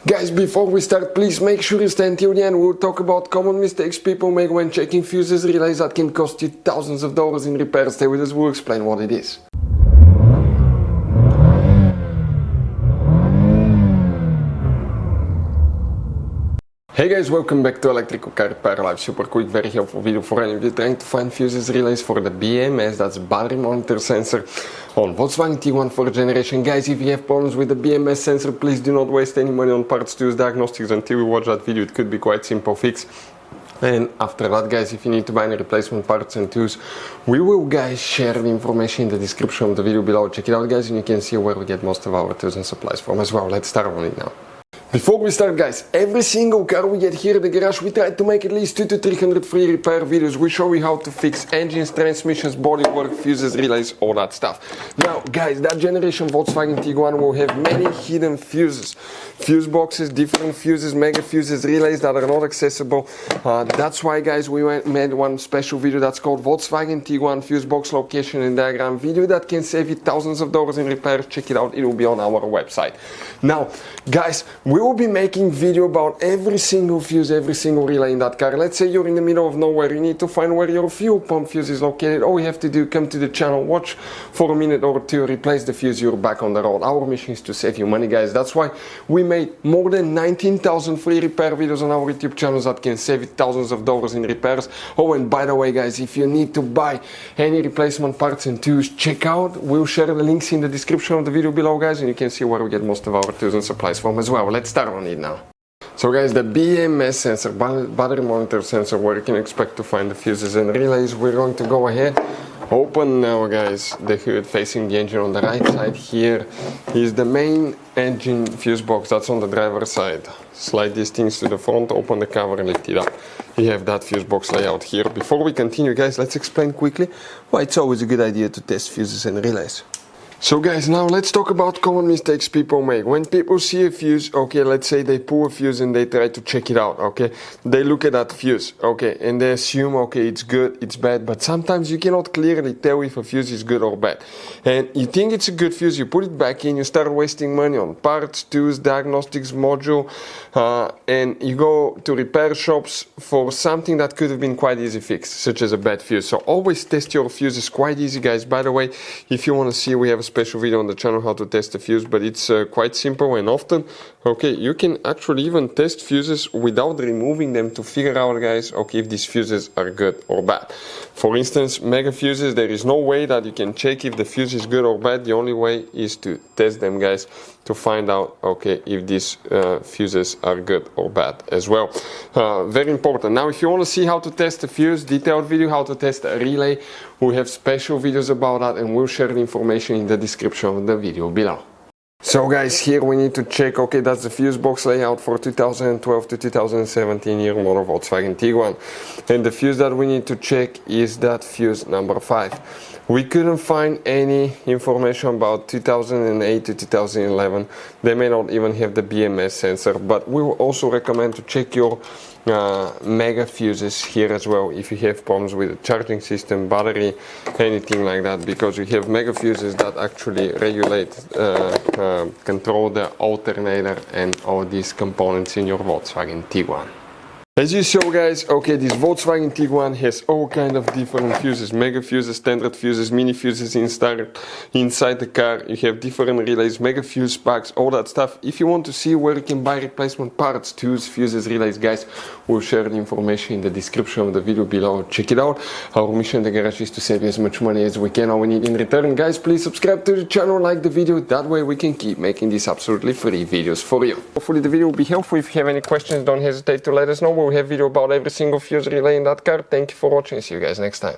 Guys, before we start, please make sure you stay until the end. We'll talk about common mistakes people make when checking fuses, relays that can cost you thousands of dollars in repairs. Stay with us, we'll explain what it is. Hey guys, welcome back to Electrical Car Repair Live. Super quick, very helpful video for any of you trying to find fuses, relays for the BMS, that's battery monitor sensor on Volkswagen Tiguan 4th generation. Guys, if you have problems with the BMS sensor, please do not waste any money on parts to use diagnostics until you watch that video. It could be quite simple fix. And after that, guys, if you need to buy any replacement parts and tools, we will, guys, share the information in the description of the video below. Check it out, guys, and you can see where we get most of our tools and supplies from as well. Let's start on it now. Before we start, guys, every single car we get here at the garage, we try to make at least 200 to 300 free repair videos. We show you how to fix engines, transmissions, bodywork, fuses, relays, all that stuff. Now, guys, that generation Volkswagen Tiguan will have many hidden fuses. Fuse boxes, different fuses, mega fuses, relays that are not accessible. That's why, guys, we made one special video that's called Volkswagen Tiguan Fuse Box Location and Diagram video that can save you thousands of dollars in repairs. Check it out, it will be on our website. Now, guys, we will be making video about every single fuse, every single relay in that car. Let's say you're in the middle of nowhere, you need to find where your fuel pump fuse is located. All you have to do, come to the channel, watch for a minute or two, replace the fuse, you're back on the road. Our mission is to save you money, guys. That's why we made more than 19,000 free repair videos on our YouTube channels that can save you thousands of dollars in repairs. Oh, and by the way, guys, if you need to buy any replacement parts and tools, check out, we'll share the links in the description of the video below, guys, and you can see where we get most of our tools and supplies from as well. Let's start on it now. So guys, the BMS sensor, battery monitor sensor, where you can expect to find the fuses and relays, we're going to go ahead, open now, guys, the hood facing the engine. On the right side here is the main engine fuse box, that's on the driver's side. Slide these things to the front, open the cover and lift it up. You have that fuse box layout here. Before we continue, guys, let's explain quickly why it's always a good idea to test fuses and relays. So guys, now let's talk about common mistakes people make. When people see a fuse, okay, let's say they pull a fuse and they try to check it out, okay? They look at that fuse, okay, and they assume, okay, it's good, it's bad, but sometimes you cannot clearly tell if a fuse is good or bad. And you think it's a good fuse, you put it back in, you start wasting money on parts, tools, diagnostics, module, and you go to repair shops for something that could have been quite easy fixed, such as a bad fuse. So always test your fuses, quite easy, guys. By the way, if you want to see, we have a special video on the channel how to test a fuse, but it's quite simple and often, okay, you can actually even test fuses without removing them to figure out, guys, okay, if these fuses are good or bad. For instance, mega fuses, there is no way that you can check if the fuse is good or bad. The only way is to test them, guys, to find out, okay, if these fuses are good or bad as well. Very important. Now, if you want to see how to test a fuse, detailed video how to test a relay, we have special videos about that, and we'll share the information in the description of the video below. So guys, here we need to check, okay, that's the fuse box layout for 2012 to 2017 year model Volkswagen Tiguan. And the fuse that we need to check is that fuse number 5. We couldn't find any information about 2008 to 2011. They may not even have the BMS sensor, but we will also recommend to check your mega fuses here as well if you have problems with the charging system, battery, anything like that, because you have mega fuses that actually regulate, control the alternator and all these components in your Volkswagen Tiguan. As you saw, guys, okay, this Volkswagen Tiguan has all kind of different fuses, mega fuses, standard fuses, mini fuses inside the car. You have different relays, mega fuse packs, all that stuff. If you want to see where you can buy replacement parts, tools, fuses, relays, guys, we'll share the information in the description of the video below. Check it out. Our mission in the garage is to save you as much money as we can. All we need in return, guys, please subscribe to the channel, like the video. That way we can keep making these absolutely free videos for you. Hopefully the video will be helpful. If you have any questions, don't hesitate to let us know. We have video about every single fuse relay in that car. Thank you for watching. See you guys next time.